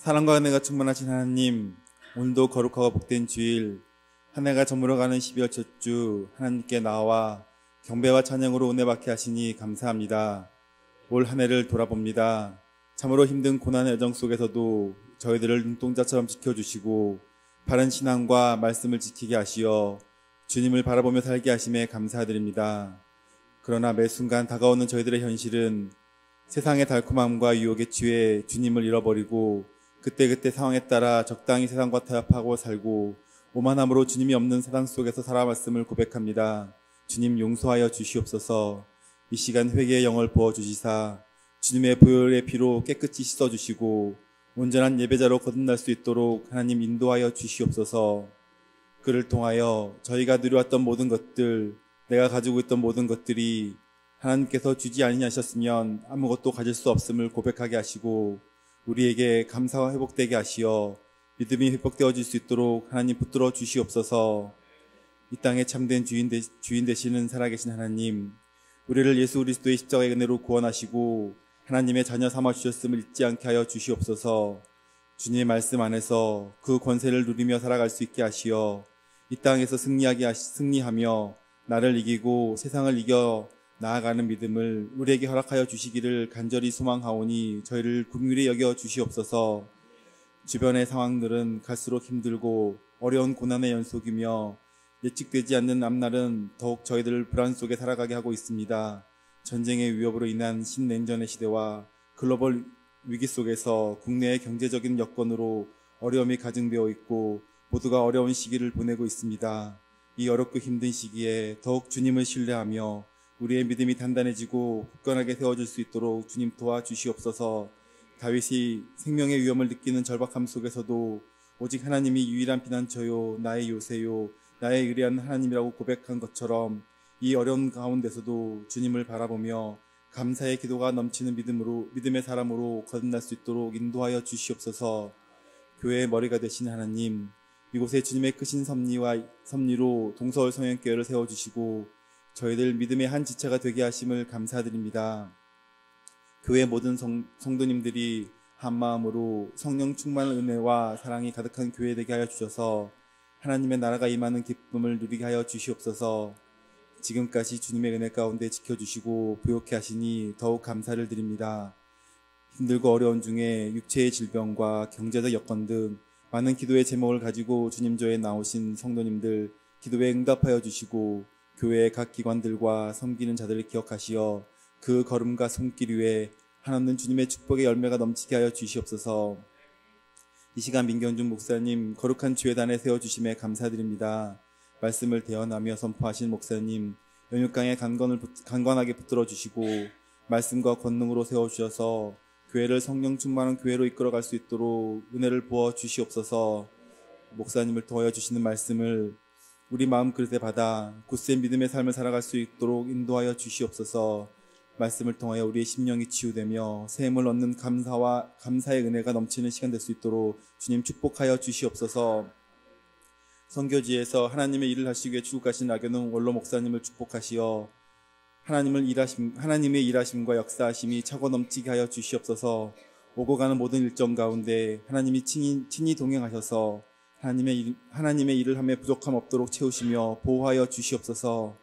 사랑과 은혜가 충만하신 하나님, 오늘도 거룩하고 복된 주일, 한 해가 저물어가는 12월 첫 주 하나님께 나와 경배와 찬양으로 은혜 받게 하시니 감사합니다. 올 한 해를 돌아봅니다. 참으로 힘든 고난의 여정 속에서도 저희들을 눈동자처럼 지켜주시고 바른 신앙과 말씀을 지키게 하시어 주님을 바라보며 살게 하심에 감사드립니다. 그러나 매 순간 다가오는 저희들의 현실은 세상의 달콤함과 유혹에 취해 주님을 잃어버리고 그때그때 상황에 따라 적당히 세상과 타협하고 살고 오만함으로 주님이 없는 세상 속에서 살아왔음을 고백합니다. 주님 용서하여 주시옵소서. 이 시간 회개의 영을 부어주시사 주님의 보혈의 피로 깨끗이 씻어주시고 온전한 예배자로 거듭날 수 있도록 하나님 인도하여 주시옵소서. 그를 통하여 저희가 누려왔던 모든 것들, 내가 가지고 있던 모든 것들이 하나님께서 주지 아니하셨으면 아무것도 가질 수 없음을 고백하게 하시고 우리에게 감사와 회복되게 하시어 믿음이 회복되어질 수 있도록 하나님 붙들어 주시옵소서. 이 땅에 참된 주인 되시는 살아계신 하나님, 우리를 예수 그리스도의 십자가의 은혜로 구원하시고 하나님의 자녀 삼아 주셨음을 잊지 않게 하여 주시옵소서. 주님의 말씀 안에서 그 권세를 누리며 살아갈 수 있게 하시어 이 땅에서 승리하며 나를 이기고 세상을 이겨 나아가는 믿음을 우리에게 허락하여 주시기를 간절히 소망하오니 저희를 긍휼히 여겨 주시옵소서. 주변의 상황들은 갈수록 힘들고 어려운 고난의 연속이며 예측되지 않는 앞날은 더욱 저희들을 불안 속에 살아가게 하고 있습니다. 전쟁의 위협으로 인한 신냉전의 시대와 글로벌 위기 속에서 국내의 경제적인 여건으로 어려움이 가중되어 있고 모두가 어려운 시기를 보내고 있습니다. 이 어렵고 힘든 시기에 더욱 주님을 신뢰하며 우리의 믿음이 단단해지고 굳건하게 세워질 수 있도록 주님 도와주시옵소서. 다윗이 생명의 위험을 느끼는 절박함 속에서도 오직 하나님이 유일한 피난처요 나의 요새요 나의 의리한 하나님이라고 고백한 것처럼 이 어려운 가운데서도 주님을 바라보며 감사의 기도가 넘치는 믿음의 사람으로 거듭날 수 있도록 인도하여 주시옵소서. 교회의 머리가 되신 하나님, 이곳에 주님의 크신 섭리로 동서울 성령교회를 세워주시고 저희들 믿음의 한 지체가 되게 하심을 감사드립니다. 교회 모든 성도님들이 한 마음으로 성령 충만한 은혜와 사랑이 가득한 교회 되게 하여 주셔서 하나님의 나라가 임하는 기쁨을 누리게 하여 주시옵소서. 지금까지 주님의 은혜 가운데 지켜주시고 부욕케 하시니 더욱 감사를 드립니다. 힘들고 어려운 중에 육체의 질병과 경제적 여건 등 많은 기도의 제목을 가지고 주님조에 나오신 성도님들 기도에 응답하여 주시고 교회의 각 기관들과 섬기는 자들을 기억하시어 그 걸음과 손길 위에 하나님 주님의 축복의 열매가 넘치게 하여 주시옵소서. 이 시간 민경준 목사님 거룩한 주회단에 세워주심에 감사드립니다. 말씀을 대언하며 선포하신 목사님 연육강에 강건하게 붙들어 주시고 말씀과 권능으로 세워주셔서 교회를 성령 충만한 교회로 이끌어갈 수 있도록 은혜를 부어 주시옵소서. 목사님을 통하여 주시는 말씀을 우리 마음 그릇에 받아 굳센 믿음의 삶을 살아갈 수 있도록 인도하여 주시옵소서. 말씀을 통하여 우리의 심령이 치유되며 새 힘을 얻는 감사의 은혜가 넘치는 시간 될 수 있도록 주님 축복하여 주시옵소서. 선교지에서 하나님의 일을 하시기 위해 출국하신 나경원 원로 목사님을 축복하시어 하나님의 일하심과 역사하심이 차고 넘치게 하여 주시옵소서. 오고 가는 모든 일정 가운데 하나님이 친히 동행하셔서 하나님의 일을 함에 부족함 없도록 채우시며 보호하여 주시옵소서.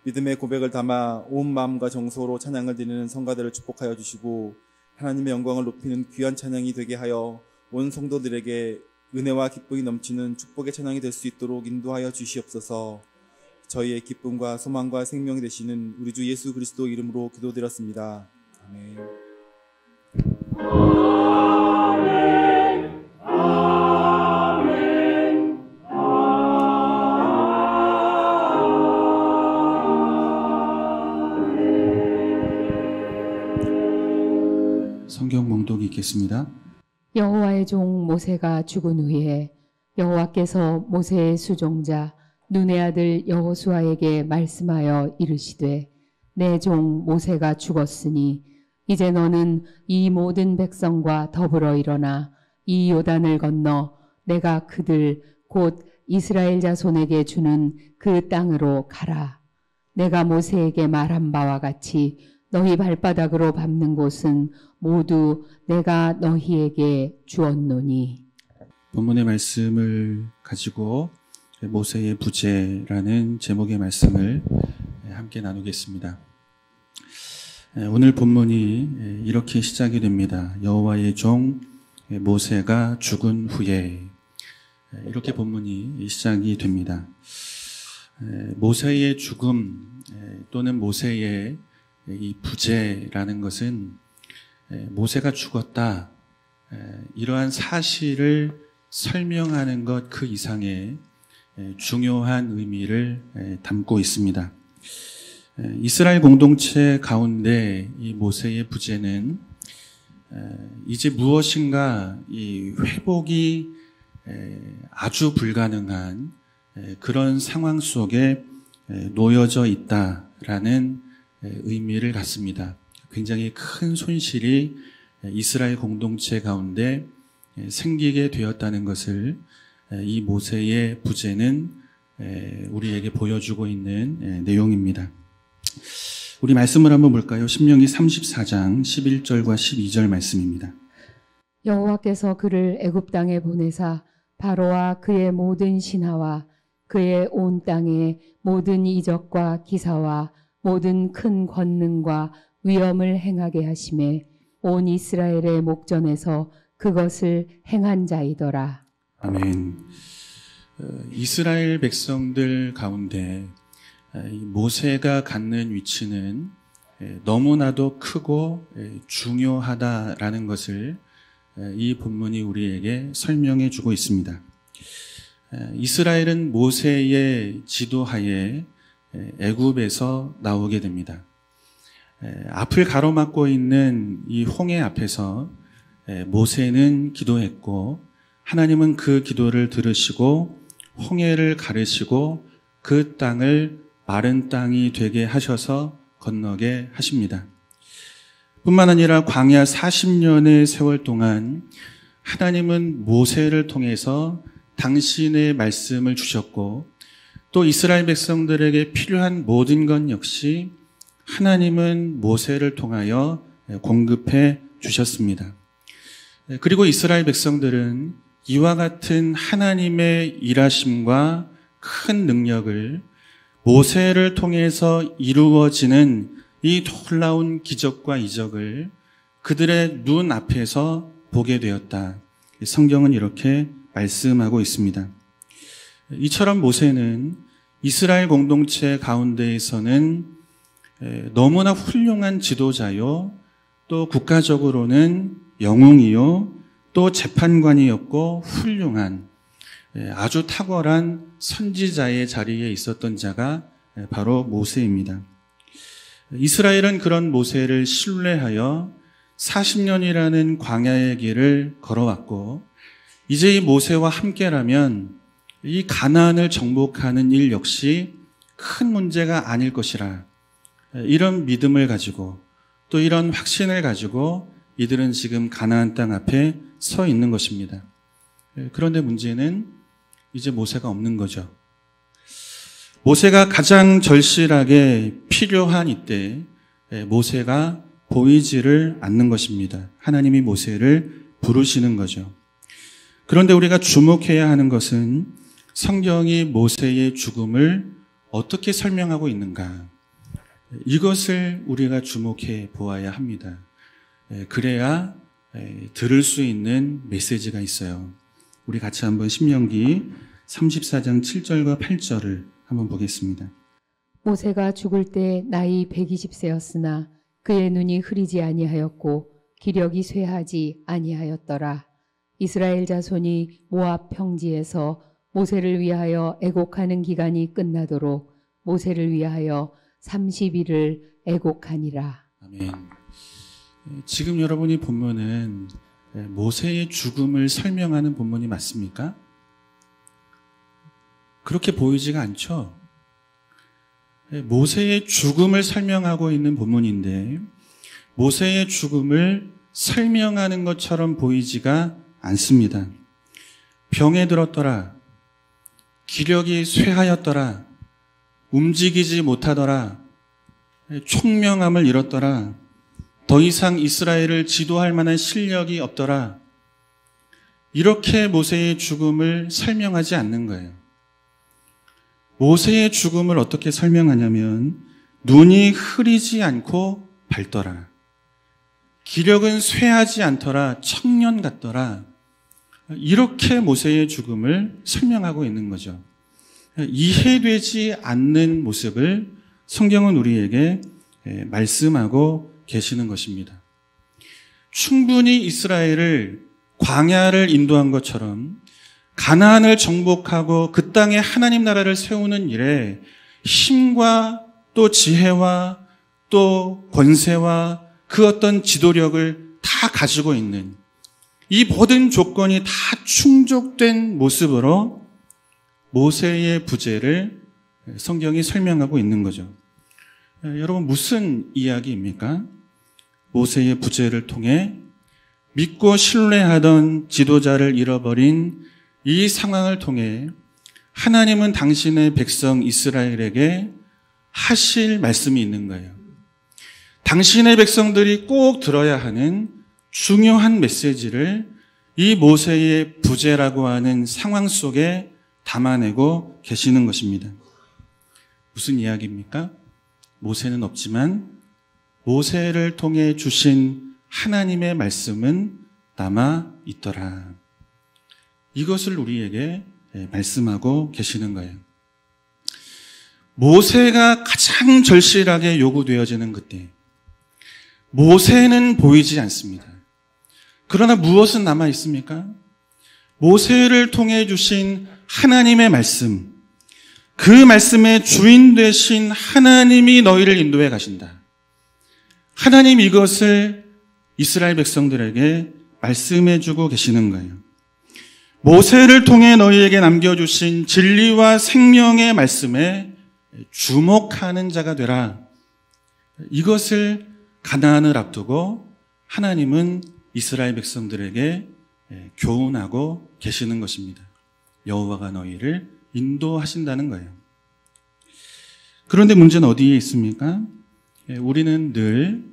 믿음의 고백을 담아 온 마음과 정서로 찬양을 드리는 성가들을 축복하여 주시고 하나님의 영광을 높이는 귀한 찬양이 되게 하여 온 성도들에게 은혜와 기쁨이 넘치는 축복의 찬양이 될 수 있도록 인도하여 주시옵소서. 저희의 기쁨과 소망과 생명이 되시는 우리 주 예수 그리스도 이름으로 기도드렸습니다. 아멘. 성경 봉독이 있겠습니다. 여호와의 종 모세가 죽은 후에 여호와께서 모세의 수종자 눈의 아들 여호수아에게 말씀하여 이르시되 내 종 모세가 죽었으니 이제 너는 이 모든 백성과 더불어 일어나 이 요단을 건너 내가 그들 곧 이스라엘 자손에게 주는 그 땅으로 가라. 내가 모세에게 말한 바와 같이 너희 발바닥으로 밟는 곳은 모두 내가 너희에게 주었노니. 본문의 말씀을 가지고 모세의 부재라는 제목의 말씀을 함께 나누겠습니다. 오늘 본문이 이렇게 시작이 됩니다. 여호와의 종 모세가 죽은 후에, 이렇게 본문이 시작이 됩니다. 모세의 죽음 또는 모세의 이 부재라는 것은 모세가 죽었다, 이러한 사실을 설명하는 것 그 이상의 중요한 의미를 담고 있습니다. 이스라엘 공동체 가운데 이 모세의 부재는 이제 무엇인가 이 회복이 아주 불가능한 그런 상황 속에 놓여져 있다라는 의미를 갖습니다. 굉장히 큰 손실이 이스라엘 공동체 가운데 생기게 되었다는 것을 이 모세의 부재는 우리에게 보여주고 있는 내용입니다. 우리 말씀을 한번 볼까요? 신명기 34장 11절과 12절 말씀입니다. 여호와께서 그를 애굽 땅에 보내사 바로와 그의 모든 신하와 그의 온 땅의 모든 이적과 기사와 모든 큰 권능과 위엄을 행하게 하심에 온 이스라엘의 목전에서 그것을 행한 자이더라. 아멘. 이스라엘 백성들 가운데 모세가 갖는 위치는 너무나도 크고 중요하다라는 것을 이 본문이 우리에게 설명해 주고 있습니다. 이스라엘은 모세의 지도하에 애굽에서 나오게 됩니다. 앞을 가로막고 있는 이 홍해 앞에서 모세는 기도했고, 하나님은 그 기도를 들으시고 홍해를 가르시고 그 땅을 마른 땅이 되게 하셔서 건너게 하십니다. 뿐만 아니라 광야 40년의 세월 동안 하나님은 모세를 통해서 당신의 말씀을 주셨고, 또 이스라엘 백성들에게 필요한 모든 것 역시 하나님은 모세를 통하여 공급해 주셨습니다. 그리고 이스라엘 백성들은 이와 같은 하나님의 일하심과 큰 능력을 모세를 통해서 이루어지는 이 놀라운 기적과 이적을 그들의 눈 앞에서 보게 되었다. 성경은 이렇게 말씀하고 있습니다. 이처럼 모세는 이스라엘 공동체 가운데에서는 너무나 훌륭한 지도자요, 또 국가적으로는 영웅이요, 또 재판관이었고 훌륭한 아주 탁월한 선지자의 자리에 있었던 자가 바로 모세입니다. 이스라엘은 그런 모세를 신뢰하여 40년이라는 광야의 길을 걸어왔고, 이제 이 모세와 함께라면 이 가나안을 정복하는 일 역시 큰 문제가 아닐 것이라, 이런 믿음을 가지고 또 이런 확신을 가지고 이들은 지금 가나안 땅 앞에 서 있는 것입니다. 그런데 문제는 이제 모세가 없는 거죠. 모세가 가장 절실하게 필요한 이때 모세가 보이지를 않는 것입니다. 하나님이 모세를 부르시는 거죠. 그런데 우리가 주목해야 하는 것은 성경이 모세의 죽음을 어떻게 설명하고 있는가, 이것을 우리가 주목해 보아야 합니다. 그래야 들을 수 있는 메시지가 있어요. 우리 같이 한번 신명기 34장 7절과 8절을 한번 보겠습니다. 모세가 죽을 때 나이 120세였으나 그의 눈이 흐리지 아니하였고 기력이 쇠하지 아니하였더라. 이스라엘 자손이 모압 평지에서 모세를 위하여 애곡하는 기간이 끝나도록 모세를 위하여 30일을 애곡하니라. 아멘. 지금 여러분이 본문은 모세의 죽음을 설명하는 본문이 맞습니까? 그렇게 보이지가 않죠. 모세의 죽음을 설명하고 있는 본문인데 모세의 죽음을 설명하는 것처럼 보이지가 않습니다. 병에 들었더라, 기력이 쇠하였더라, 움직이지 못하더라, 총명함을 잃었더라, 더 이상 이스라엘을 지도할 만한 실력이 없더라. 이렇게 모세의 죽음을 설명하지 않는 거예요. 모세의 죽음을 어떻게 설명하냐면 눈이 흐리지 않고 밝더라. 기력은 쇠하지 않더라. 청년 같더라. 이렇게 모세의 죽음을 설명하고 있는 거죠. 이해되지 않는 모습을 성경은 우리에게 말씀하고 계시는 것입니다. 충분히 이스라엘을 광야를 인도한 것처럼 가나안을 정복하고 그 땅에 하나님 나라를 세우는 일에 힘과 또 지혜와 또 권세와 그 어떤 지도력을 다 가지고 있는 이 모든 조건이 다 충족된 모습으로 모세의 부재를 성경이 설명하고 있는 거죠. 여러분, 무슨 이야기입니까? 모세의 부재를 통해 믿고 신뢰하던 지도자를 잃어버린 이 상황을 통해 하나님은 당신의 백성 이스라엘에게 하실 말씀이 있는 거예요. 당신의 백성들이 꼭 들어야 하는 중요한 메시지를 이 모세의 부재라고 하는 상황 속에 담아내고 계시는 것입니다. 무슨 이야기입니까? 모세는 없지만 모세를 통해 주신 하나님의 말씀은 남아 있더라. 이것을 우리에게 말씀하고 계시는 거예요. 모세가 가장 절실하게 요구되어지는 그때 모세는 보이지 않습니다. 그러나 무엇은 남아 있습니까? 모세를 통해 주신 하나님의 말씀, 그 말씀의 주인 되신 하나님이 너희를 인도해 가신다. 하나님 이것을 이스라엘 백성들에게 말씀해 주고 계시는 거예요. 모세를 통해 너희에게 남겨주신 진리와 생명의 말씀에 주목하는 자가 되라. 이것을 가나안을 앞두고 하나님은 이스라엘 백성들에게 교훈하고 계시는 것입니다. 여호와가 너희를 인도하신다는 거예요. 그런데 문제는 어디에 있습니까? 우리는 늘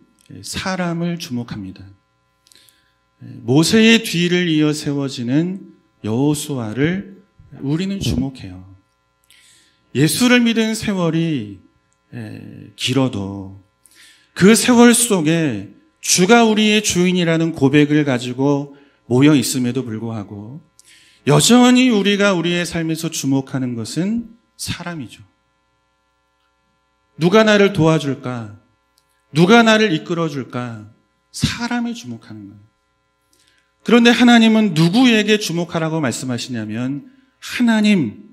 사람을 주목합니다. 모세의 뒤를 이어 세워지는 여호수아를 우리는 주목해요. 예수를 믿은 세월이 길어도 그 세월 속에 주가 우리의 주인이라는 고백을 가지고 모여 있음에도 불구하고 여전히 우리가 우리의 삶에서 주목하는 것은 사람이죠. 누가 나를 도와줄까? 누가 나를 이끌어줄까? 사람에 주목하는 거예요. 그런데 하나님은 누구에게 주목하라고 말씀하시냐면 하나님,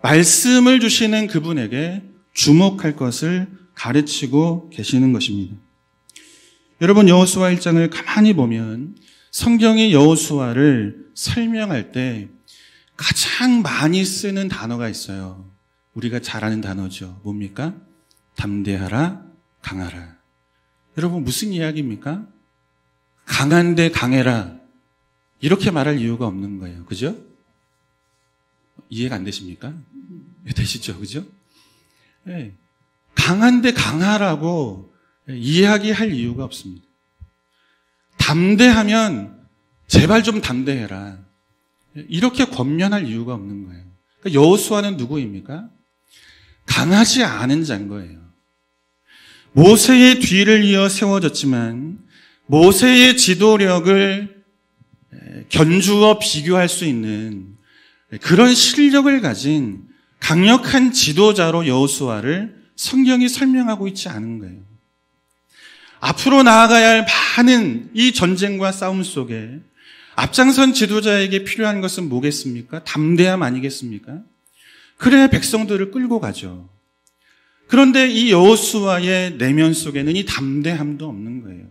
말씀을 주시는 그분에게 주목할 것을 가르치고 계시는 것입니다. 여러분, 여호수아 1장을 가만히 보면 성경이 여호수아를 설명할 때 가장 많이 쓰는 단어가 있어요. 우리가 잘 아는 단어죠. 뭡니까? 담대하라, 강하라. 여러분, 무슨 이야기입니까? 강한데 강해라. 이렇게 말할 이유가 없는 거예요. 그죠? 이해가 안 되십니까? 되시죠? 그죠? 네. 강한데 강하라고 이야기할 이유가 없습니다. 담대하면 제발 좀 담대해라. 이렇게 권면할 이유가 없는 거예요. 그러니까 여호수아는 누구입니까? 강하지 않은 자인 거예요. 모세의 뒤를 이어 세워졌지만 모세의 지도력을 견주어 비교할 수 있는 그런 실력을 가진 강력한 지도자로 여호수아를 성경이 설명하고 있지 않은 거예요. 앞으로 나아가야 할 많은 이 전쟁과 싸움 속에 앞장선 지도자에게 필요한 것은 뭐겠습니까? 담대함 아니겠습니까? 그래야 백성들을 끌고 가죠. 그런데 이 여호수아의 내면 속에는 이 담대함도 없는 거예요.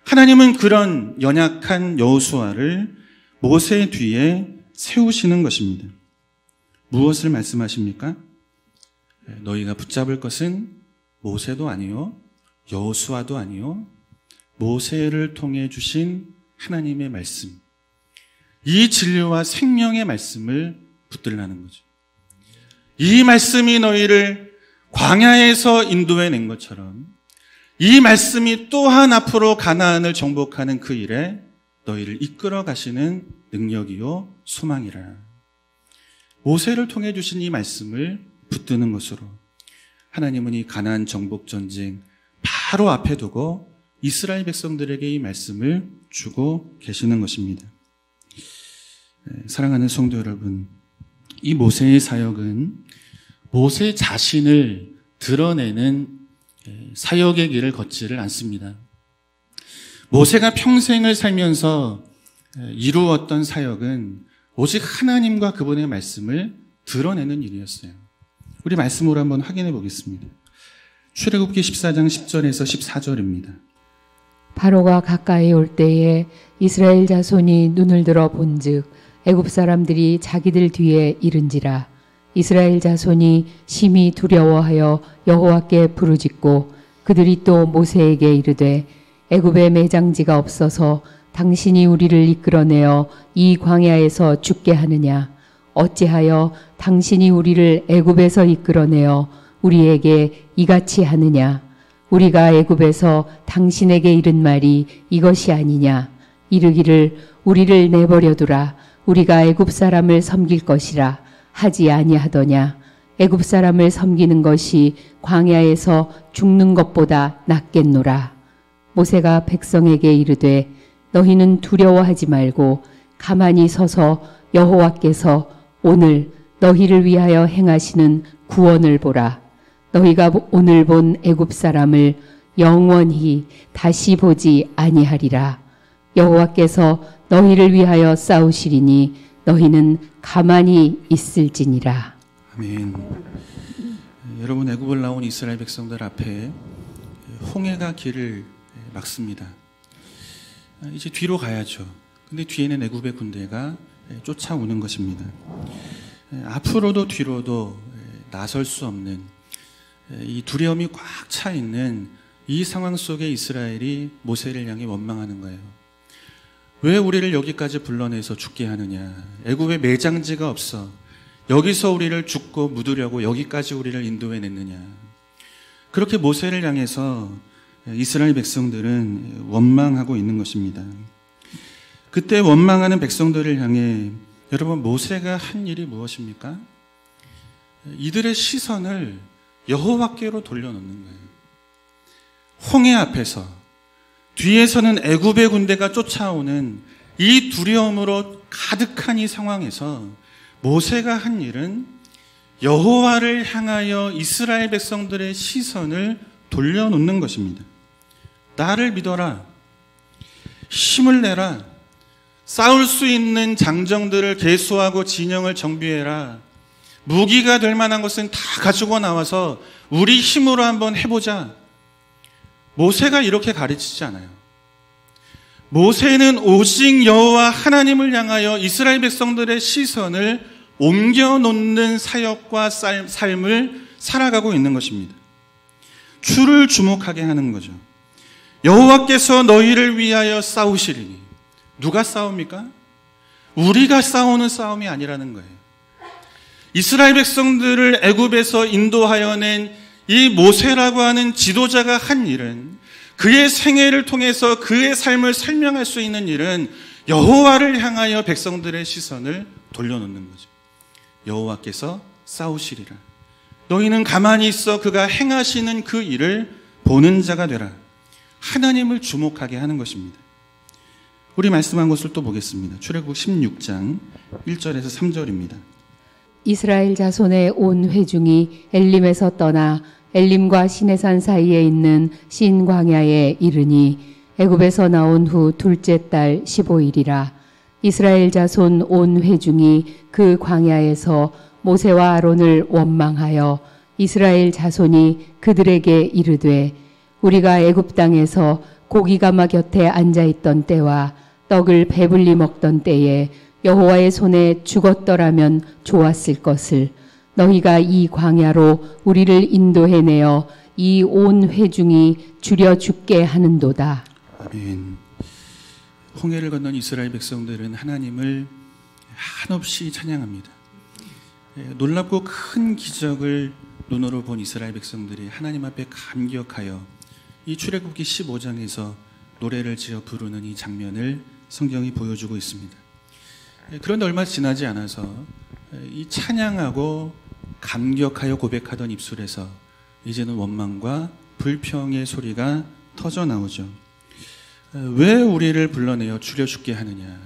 하나님은 그런 연약한 여호수아를 모세 뒤에 세우시는 것입니다. 무엇을 말씀하십니까? 너희가 붙잡을 것은 모세도 아니요, 여호수아도 아니요, 모세를 통해 주신 하나님의 말씀, 이 진리와 생명의 말씀을 붙들라는 거죠. 이 말씀이 너희를 광야에서 인도해낸 것처럼 이 말씀이 또한 앞으로 가나안을 정복하는 그 일에 너희를 이끌어 가시는 능력이요 소망이라. 모세를 통해 주신 이 말씀을 붙드는 것으로 하나님은 이 가나안 정복 전쟁 바로 앞에 두고 이스라엘 백성들에게 이 말씀을 주고 계시는 것입니다. 사랑하는 성도 여러분, 이 모세의 사역은 모세 자신을 드러내는 사역의 길을 걷지를 않습니다. 모세가 평생을 살면서 이루었던 사역은 오직 하나님과 그분의 말씀을 드러내는 일이었어요. 우리 말씀으로 한번 확인해 보겠습니다. 출애굽기 14장 10절에서 14절입니다. 바로가 가까이 올 때에 이스라엘 자손이 눈을 들어 본즉 애굽 사람들이 자기들 뒤에 이른지라. 이스라엘 자손이 심히 두려워하여 여호와께 부르짖고 그들이 또 모세에게 이르되 애굽에 매장지가 없어서 당신이 우리를 이끌어내어 이 광야에서 죽게 하느냐. 어찌하여 당신이 우리를 애굽에서 이끌어내어 우리에게 이같이 하느냐. 우리가 애굽에서 당신에게 이른 말이 이것이 아니냐. 이르기를 우리를 내버려두라. 우리가 애굽 사람을 섬길 것이라 하지 아니하더냐. 애굽 사람을 섬기는 것이 광야에서 죽는 것보다 낫겠노라. 모세가 백성에게 이르되 너희는 두려워하지 말고 가만히 서서 여호와께서 오늘 너희를 위하여 행하시는 구원을 보라. 너희가 오늘 본 애굽 사람을 영원히 다시 보지 아니하리라. 여호와께서 너희를 위하여 싸우시리니 너희는 가만히 있을지니라. 아멘. 여러분, 애굽을 나온 이스라엘 백성들 앞에 홍해가 길을 막습니다. 이제 뒤로 가야죠. 근데 뒤에는 애굽의 군대가 쫓아오는 것입니다. 앞으로도 뒤로도 나설 수 없는 이 두려움이 꽉 차 있는 이 상황 속에 이스라엘이 모세를 향해 원망하는 거예요. 왜 우리를 여기까지 불러내서 죽게 하느냐. 애굽에 매장지가 없어. 여기서 우리를 죽고 묻으려고 여기까지 우리를 인도해냈느냐. 그렇게 모세를 향해서 이스라엘 백성들은 원망하고 있는 것입니다. 그때 원망하는 백성들을 향해 여러분, 모세가 한 일이 무엇입니까? 이들의 시선을 여호와께로 돌려놓는 거예요. 홍해 앞에서 뒤에서는 애굽의 군대가 쫓아오는 이 두려움으로 가득한 이 상황에서 모세가 한 일은 여호와를 향하여 이스라엘 백성들의 시선을 돌려놓는 것입니다. 나를 믿어라. 힘을 내라. 싸울 수 있는 장정들을 계수하고 진영을 정비해라. 무기가 될 만한 것은 다 가지고 나와서 우리 힘으로 한번 해보자. 모세가 이렇게 가르치지 않아요. 모세는 오직 여호와 하나님을 향하여 이스라엘 백성들의 시선을 옮겨놓는 사역과 삶을 살아가고 있는 것입니다. 주를 주목하게 하는 거죠. 여호와께서 너희를 위하여 싸우시리니. 누가 싸웁니까? 우리가 싸우는 싸움이 아니라는 거예요. 이스라엘 백성들을 애굽에서 인도하여 낸 이 모세라고 하는 지도자가 한 일은, 그의 생애를 통해서 그의 삶을 설명할 수 있는 일은 여호와를 향하여 백성들의 시선을 돌려놓는 거죠. 여호와께서 싸우시리라. 너희는 가만히 있어 그가 행하시는 그 일을 보는 자가 되라. 하나님을 주목하게 하는 것입니다. 우리 말씀한 것을 또 보겠습니다. 출애굽 16장 1절에서 3절입니다. 이스라엘 자손의 온 회중이 엘림에서 떠나 엘림과 시내산 사이에 있는 신 광야에 이르니 애굽에서 나온 후 둘째 달 15일이라. 이스라엘 자손 온 회중이 그 광야에서 모세와 아론을 원망하여 이스라엘 자손이 그들에게 이르되 우리가 애굽 땅에서 고기가마 곁에 앉아 있던 때와 떡을 배불리 먹던 때에 여호와의 손에 죽었더라면 좋았을 것을 너희가 이 광야로 우리를 인도해내어 이 온 회중이 줄여 죽게 하는도다. 아멘. 홍해를 건넌 이스라엘 백성들은 하나님을 한없이 찬양합니다. 놀랍고 큰 기적을 눈으로 본 이스라엘 백성들이 하나님 앞에 감격하여 이 출애굽기 15장에서 노래를 지어 부르는 이 장면을 성경이 보여주고 있습니다. 그런데 얼마 지나지 않아서 이 찬양하고 감격하여 고백하던 입술에서 이제는 원망과 불평의 소리가 터져 나오죠. 왜 우리를 불러내어 죽여 죽게 하느냐?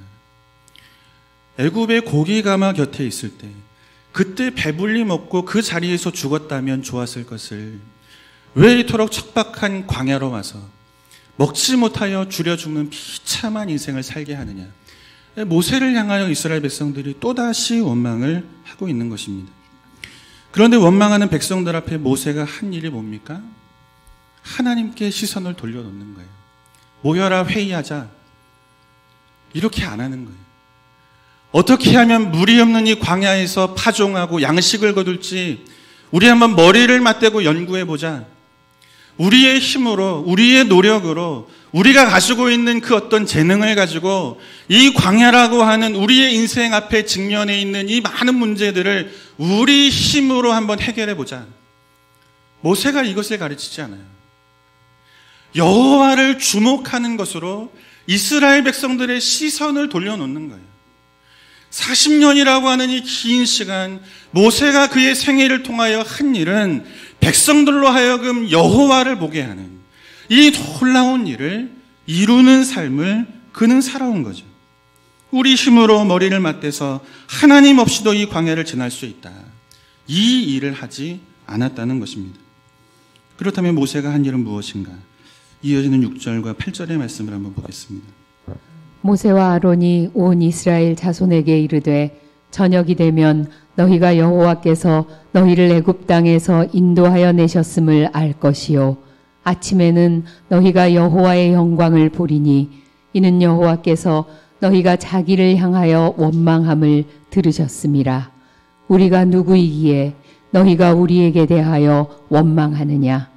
애굽의 고기가마 곁에 있을 때 그때 배불리 먹고 그 자리에서 죽었다면 좋았을 것을 왜 이토록 척박한 광야로 와서 먹지 못하여 줄여 죽는 비참한 인생을 살게 하느냐? 모세를 향하여 이스라엘 백성들이 또다시 원망을 하고 있는 것입니다. 그런데 원망하는 백성들 앞에 모세가 한 일이 뭡니까? 하나님께 시선을 돌려놓는 거예요. 모여라 회의하자. 이렇게 안 하는 거예요. 어떻게 하면 물이 없는 이 광야에서 파종하고 양식을 거둘지 우리 한번 머리를 맞대고 연구해보자. 우리의 힘으로, 우리의 노력으로 우리가 가지고 있는 그 어떤 재능을 가지고 이 광야라고 하는 우리의 인생 앞에 직면해 있는 이 많은 문제들을 우리 힘으로 한번 해결해보자. 모세가 이것을 가르치지 않아요. 여호와를 주목하는 것으로 이스라엘 백성들의 시선을 돌려놓는 거예요. 40년이라고 하는 이 긴 시간, 모세가 그의 생애를 통하여 한 일은 백성들로 하여금 여호와를 보게 하는 이 놀라운 일을 이루는 삶을 그는 살아온 거죠. 우리 힘으로 머리를 맞대서 하나님 없이도 이 광야를 지날 수 있다. 이 일을 하지 않았다는 것입니다. 그렇다면 모세가 한 일은 무엇인가? 이어지는 6절과 8절의 말씀을 한번 보겠습니다. 모세와 아론이 온 이스라엘 자손에게 이르되 저녁이 되면 너희가 여호와께서 너희를 애굽 땅에서 인도하여 내셨음을 알 것이요 아침에는 너희가 여호와의 영광을 보리니 이는 여호와께서 너희가 자기를 향하여 원망함을 들으셨음이라. 우리가 누구이기에 너희가 우리에게 대하여 원망하느냐?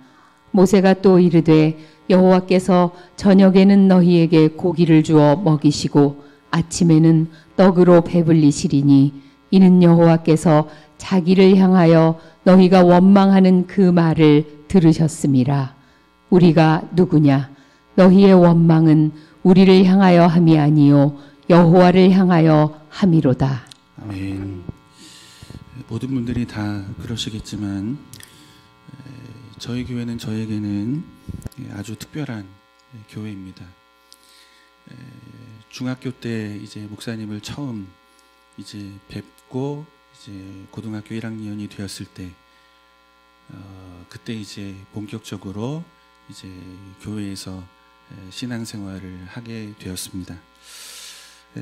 모세가 또 이르되 여호와께서 저녁에는 너희에게 고기를 주어 먹이시고 아침에는 떡으로 배불리시리니 이는 여호와께서 자기를 향하여 너희가 원망하는 그 말을 들으셨음이라. 우리가 누구냐? 너희의 원망은 우리를 향하여 함이 아니요 여호와를 향하여 함이로다. 아멘. 모든 분들이 다 그러시겠지만 저희 교회는 저에게는 아주 특별한 교회입니다. 중학교 때 이제 목사님을 처음 이제 뵙고 이제 고등학교 1학년이 되었을 때 그때 이제 본격적으로 이제 교회에서 신앙생활을 하게 되었습니다.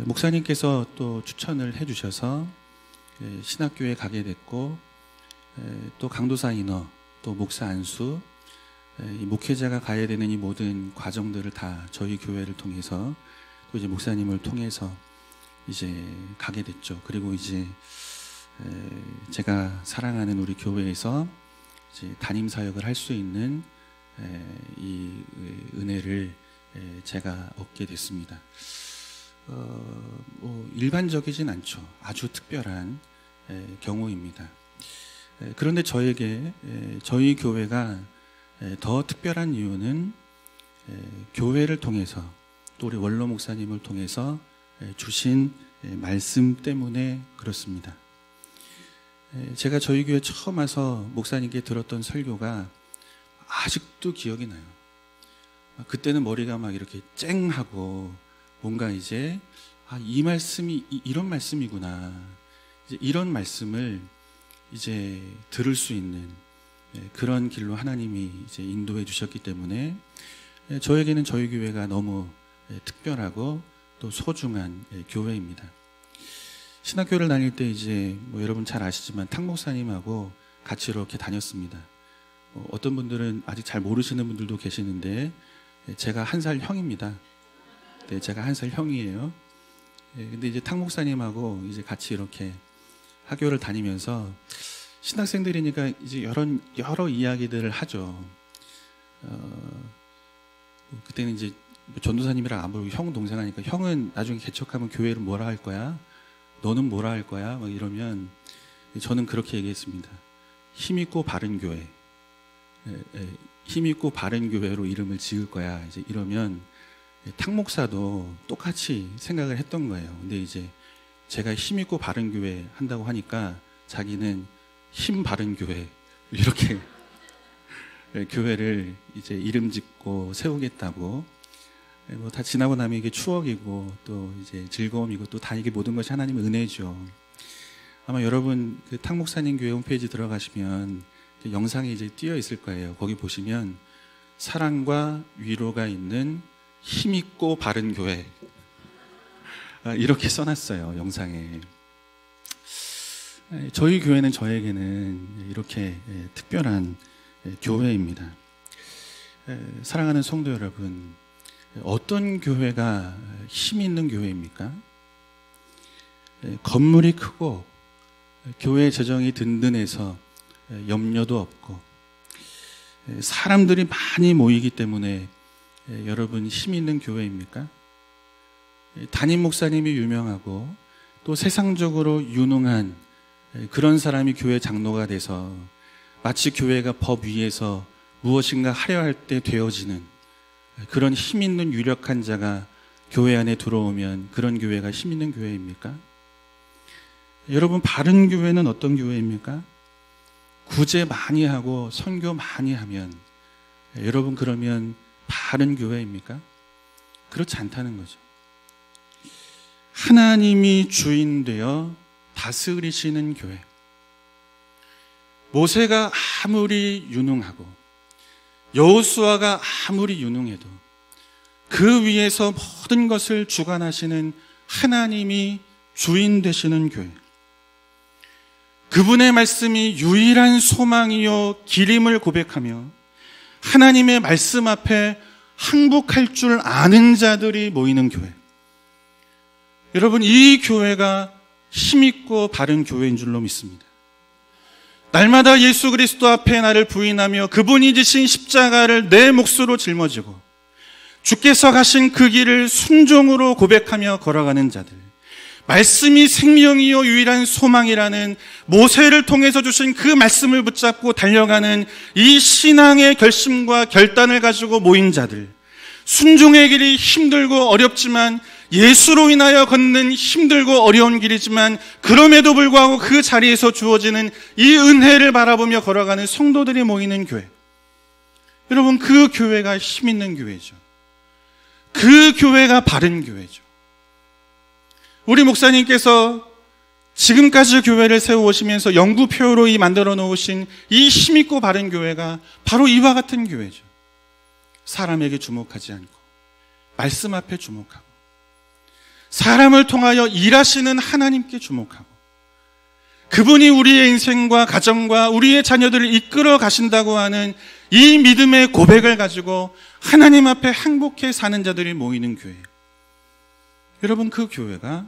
목사님께서 또 추천을 해주셔서 신학교에 가게 됐고 또 강도사 인허 또 목사 안수 이 목회자가 가야 되는 이 모든 과정들을 다 저희 교회를 통해서 또 이제 목사님을 통해서 이제 가게 됐죠. 그리고 이제 제가 사랑하는 우리 교회에서 이제 담임 사역을 할 수 있는 이 은혜를 제가 얻게 됐습니다. 일반적이진 않죠. 아주 특별한 경우입니다. 그런데 저에게 저희 교회가 더 특별한 이유는 교회를 통해서 또 우리 원로 목사님을 통해서 주신 말씀 때문에 그렇습니다. 제가 저희 교회 처음 와서 목사님께 들었던 설교가 아직도 기억이 나요. 그때는 머리가 막 이렇게 쨍하고 뭔가 이제 이 말씀이 이런 말씀이구나. 이제 이런 말씀을 이제 들을 수 있는 그런 길로 하나님이 이제 인도해 주셨기 때문에 저에게는 저희 교회가 너무 특별하고 또 소중한 교회입니다. 신학교를 다닐 때 이제 뭐 여러분 잘 아시지만 탁 목사님하고 같이 이렇게 다녔습니다. 어떤 분들은 아직 잘 모르시는 분들도 계시는데 제가 1살 형입니다. 네, 제가 1살 형이에요. 근데 이제 탁 목사님하고 이제 같이 이렇게 학교를 다니면서 신학생들이니까 이제 여러 이야기들을 하죠. 그때는 이제 전도사님이랑 안 부르고 형 동생 하니까 형은 나중에 개척하면 교회를 뭐라 할 거야? 너는 뭐라 할 거야? 막 이러면 저는 그렇게 얘기했습니다. 힘있고 바른 교회. 힘있고 바른 교회로 이름을 지을 거야. 이제 이러면 탁 목사도 똑같이 생각을 했던 거예요. 근데 이제 제가 힘있고 바른 교회 한다고 하니까 자기는 힘 바른 교회 이렇게 교회를 이제 이름 짓고 세우겠다고. 뭐 다 지나고 나면 이게 추억이고 또 이제 즐거움이고 또 다 이게 모든 것이 하나님의 은혜죠. 아마 여러분 그 탁 목사님 교회 홈페이지 들어가시면 영상이 이제 띄어 있을 거예요. 거기 보시면 사랑과 위로가 있는 힘있고 바른 교회 이렇게 써놨어요. 영상에. 저희 교회는 저에게는 이렇게 특별한 교회입니다. 사랑하는 성도 여러분, 어떤 교회가 힘 있는 교회입니까? 건물이 크고 교회 재정이 든든해서 염려도 없고 사람들이 많이 모이기 때문에 여러분 힘 있는 교회입니까? 담임 목사님이 유명하고 또 세상적으로 유능한 그런 사람이 교회 장로가 돼서 마치 교회가 법 위에서 무엇인가 하려 할 때 되어지는 그런 힘 있는 유력한 자가 교회 안에 들어오면 그런 교회가 힘 있는 교회입니까? 여러분, 바른 교회는 어떤 교회입니까? 구제 많이 하고 선교 많이 하면 여러분 그러면 바른 교회입니까? 그렇지 않다는 거죠. 하나님이 주인 되어 다스리시는 교회. 모세가 아무리 유능하고 여호수아가 아무리 유능해도 그 위에서 모든 것을 주관하시는 하나님이 주인 되시는 교회. 그분의 말씀이 유일한 소망이요 길임을 고백하며 하나님의 말씀 앞에 항복할 줄 아는 자들이 모이는 교회. 여러분, 이 교회가 힘있고 바른 교회인 줄로 믿습니다. 날마다 예수 그리스도 앞에 나를 부인하며 그분이 지신 십자가를 내 몫으로 짊어지고 주께서 가신 그 길을 순종으로 고백하며 걸어가는 자들, 말씀이 생명이요 유일한 소망이라는 모세를 통해서 주신 그 말씀을 붙잡고 달려가는 이 신앙의 결심과 결단을 가지고 모인 자들, 순종의 길이 힘들고 어렵지만 예수로 인하여 걷는 힘들고 어려운 길이지만 그럼에도 불구하고 그 자리에서 주어지는 이 은혜를 바라보며 걸어가는 성도들이 모이는 교회. 여러분, 그 교회가 힘 있는 교회죠. 그 교회가 바른 교회죠. 우리 목사님께서 지금까지 교회를 세워오시면서 연구표로 만들어 놓으신 이 힘있고 바른 교회가 바로 이와 같은 교회죠. 사람에게 주목하지 않고 말씀 앞에 주목하고 사람을 통하여 일하시는 하나님께 주목하고 그분이 우리의 인생과 가정과 우리의 자녀들을 이끌어 가신다고 하는 이 믿음의 고백을 가지고 하나님 앞에 행복해 사는 자들이 모이는 교회예요. 여러분, 그 교회가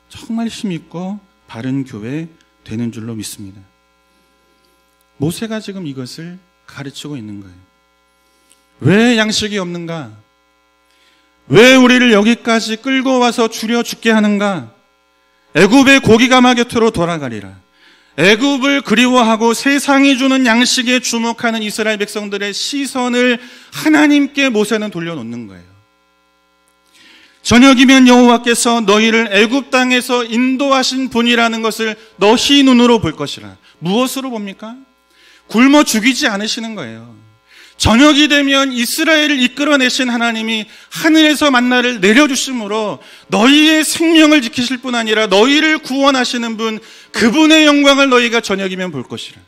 정말 힘있고 바른 교회 되는 줄로 믿습니다. 모세가 지금 이것을 가르치고 있는 거예요. 왜 양식이 없는가? 왜 우리를 여기까지 끌고 와서 죽여 죽게 하는가? 애굽의 고기가마 곁으로 돌아가리라. 애굽을 그리워하고 세상이 주는 양식에 주목하는 이스라엘 백성들의 시선을 하나님께 모세는 돌려놓는 거예요. 저녁이면 여호와께서 너희를 애굽 땅에서 인도하신 분이라는 것을 너희 눈으로 볼 것이라. 무엇으로 봅니까? 굶어 죽이지 않으시는 거예요. 저녁이 되면 이스라엘을 이끌어내신 하나님이 하늘에서 만나를 내려주심으로 너희의 생명을 지키실 뿐 아니라 너희를 구원하시는 분, 그분의 영광을 너희가 저녁이면 볼 것이라.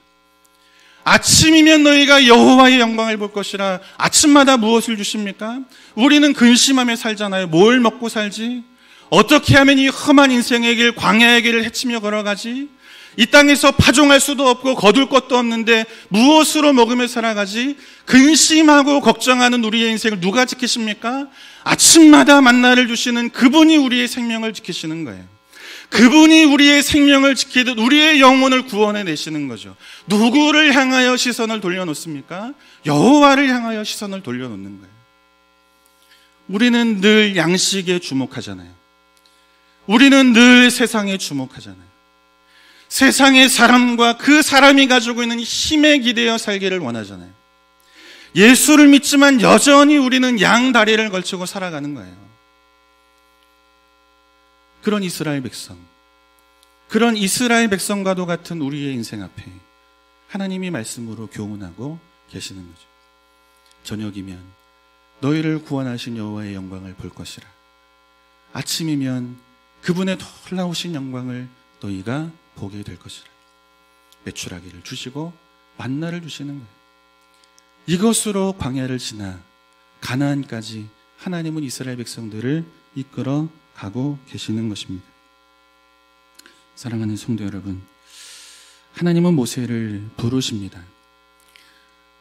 아침이면 너희가 여호와의 영광을 볼 것이라. 아침마다 무엇을 주십니까? 우리는 근심하며 살잖아요. 뭘 먹고 살지? 어떻게 하면 이 험한 인생의 길, 광야의 길을 헤치며 걸어가지? 이 땅에서 파종할 수도 없고 거둘 것도 없는데 무엇으로 먹으며 살아가지? 근심하고 걱정하는 우리의 인생을 누가 지키십니까? 아침마다 만나를 주시는 그분이 우리의 생명을 지키시는 거예요. 그분이 우리의 생명을 지키듯 우리의 영혼을 구원해 내시는 거죠. 누구를 향하여 시선을 돌려놓습니까? 여호와를 향하여 시선을 돌려놓는 거예요. 우리는 늘 양식에 주목하잖아요. 우리는 늘 세상에 주목하잖아요. 세상의 사람과 그 사람이 가지고 있는 힘에 기대어 살기를 원하잖아요. 예수를 믿지만 여전히 우리는 양 다리를 걸치고 살아가는 거예요. 그런 이스라엘 백성과도 같은 우리의 인생 앞에 하나님이 말씀으로 교훈하고 계시는 거죠. 저녁이면 너희를 구원하신 여호와의 영광을 볼 것이라. 아침이면 그분의 놀라우신 영광을 너희가 보게 될 것이라. 메추라기를 주시고 만나를 주시는 거예요. 이것으로 광야를 지나 가나안까지 하나님은 이스라엘 백성들을 이끌어 가고 계시는 것입니다. 사랑하는 성도 여러분, 하나님은 모세를 부르십니다.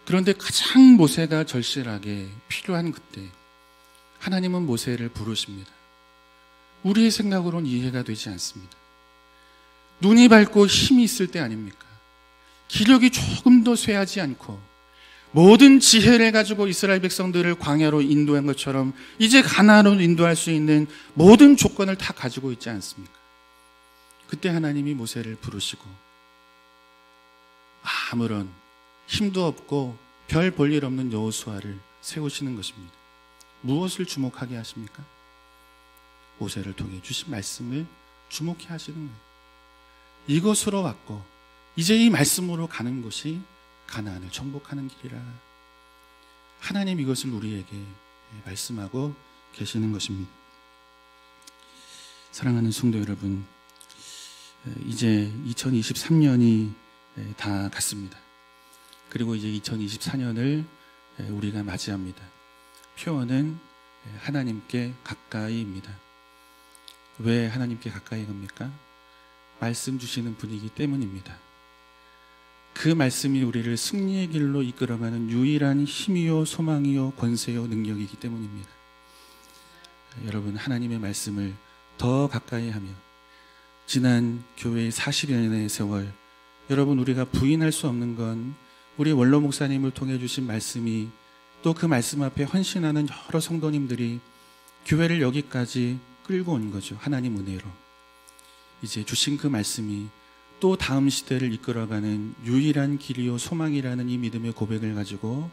그런데 가장 모세가 절실하게 필요한 그때 하나님은 모세를 부르십니다. 우리의 생각으로는 이해가 되지 않습니다. 눈이 밝고 힘이 있을 때 아닙니까? 기력이 조금도 쇠하지 않고 모든 지혜를 가지고 이스라엘 백성들을 광야로 인도한 것처럼 이제 가나안으로 인도할 수 있는 모든 조건을 다 가지고 있지 않습니까? 그때 하나님이 모세를 부르시고 아무런 힘도 없고 별 볼 일 없는 여호수아를 세우시는 것입니다. 무엇을 주목하게 하십니까? 모세를 통해 주신 말씀을 주목해 하시는 거예요. 이것으로 왔고 이제 이 말씀으로 가는 것이 가나안을 정복하는 길이라. 하나님 이것을 우리에게 말씀하고 계시는 것입니다. 사랑하는 성도 여러분, 이제 2023년이 다 갔습니다. 그리고 이제 2024년을 우리가 맞이합니다. 표어는 하나님께 가까이입니다. 왜 하나님께 가까이 갑니까? 말씀 주시는 분이기 때문입니다. 그 말씀이 우리를 승리의 길로 이끌어가는 유일한 힘이요 소망이요 권세요 능력이기 때문입니다. 여러분, 하나님의 말씀을 더 가까이 하며 지난 교회의 40여 년의 세월, 여러분, 우리가 부인할 수 없는 건 우리 원로 목사님을 통해 주신 말씀이, 또 그 말씀 앞에 헌신하는 여러 성도님들이 교회를 여기까지 끌고 온 거죠. 하나님 은혜로. 이제 주신 그 말씀이 또 다음 시대를 이끌어가는 유일한 길이요 소망이라는 이 믿음의 고백을 가지고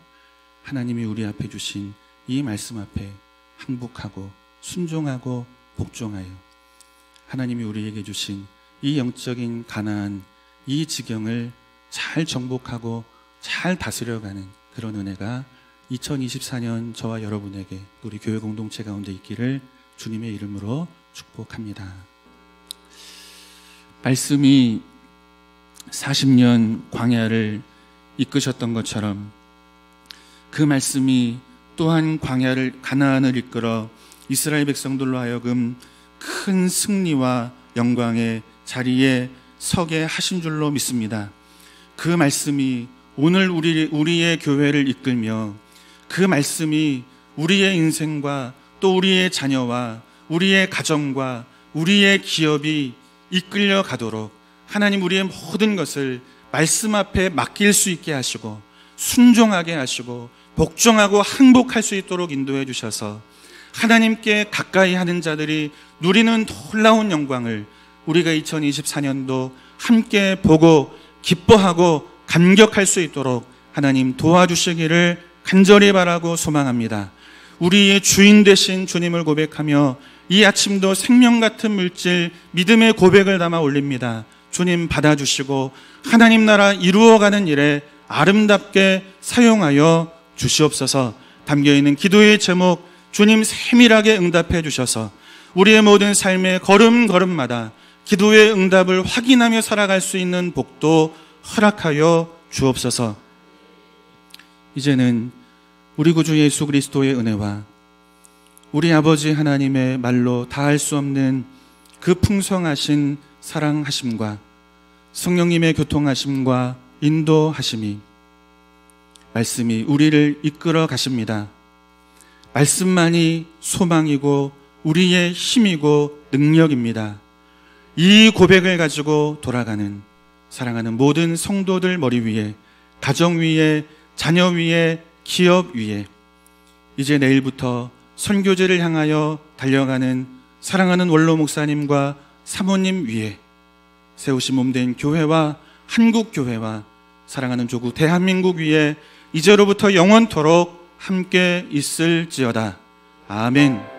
하나님이 우리 앞에 주신 이 말씀 앞에 항복하고 순종하고 복종하여 하나님이 우리에게 주신 이 영적인 가나안, 이 지경을 잘 정복하고 잘 다스려가는 그런 은혜가 2024년 저와 여러분에게, 우리 교회 공동체 가운데 있기를 주님의 이름으로 축복합니다. 말씀이 40년 광야를 이끄셨던 것처럼 그 말씀이 또한 광야를, 가나안을 이끌어 이스라엘 백성들로 하여금 큰 승리와 영광의 자리에 서게 하신 줄로 믿습니다. 그 말씀이 오늘 우리의 교회를 이끌며 그 말씀이 우리의 인생과 또 우리의 자녀와 우리의 가정과 우리의 기업이 이끌려 가도록 하나님 우리의 모든 것을 말씀 앞에 맡길 수 있게 하시고 순종하게 하시고 복종하고 항복할 수 있도록 인도해 주셔서 하나님께 가까이 하는 자들이 누리는 놀라운 영광을 우리가 2024년도 함께 보고 기뻐하고 감격할 수 있도록 하나님 도와주시기를 간절히 바라고 소망합니다. 우리의 주인 되신 주님을 고백하며 이 아침도 생명 같은 물질 믿음의 고백을 담아 올립니다. 주님 받아주시고 하나님 나라 이루어가는 일에 아름답게 사용하여 주시옵소서. 담겨있는 기도의 제목 주님 세밀하게 응답해 주셔서 우리의 모든 삶의 걸음걸음마다 기도의 응답을 확인하며 살아갈 수 있는 복도 허락하여 주옵소서. 이제는 우리 구주 예수 그리스도의 은혜와 우리 아버지 하나님의 말로 다할 수 없는 그 풍성하신 사랑하심과 성령님의 교통하심과 인도하심이, 말씀이 우리를 이끌어 가십니다. 말씀만이 소망이고 우리의 힘이고 능력입니다. 이 고백을 가지고 돌아가는 사랑하는 모든 성도들 머리 위에, 가정 위에, 자녀 위에, 기업 위에, 이제 내일부터 선교제를 향하여 달려가는 사랑하는 원로 목사님과 사모님 위에 세우신 몸된 교회와 한국교회와 사랑하는 조국 대한민국 위에 이제로부터 영원토록 함께 있을지어다. 아멘.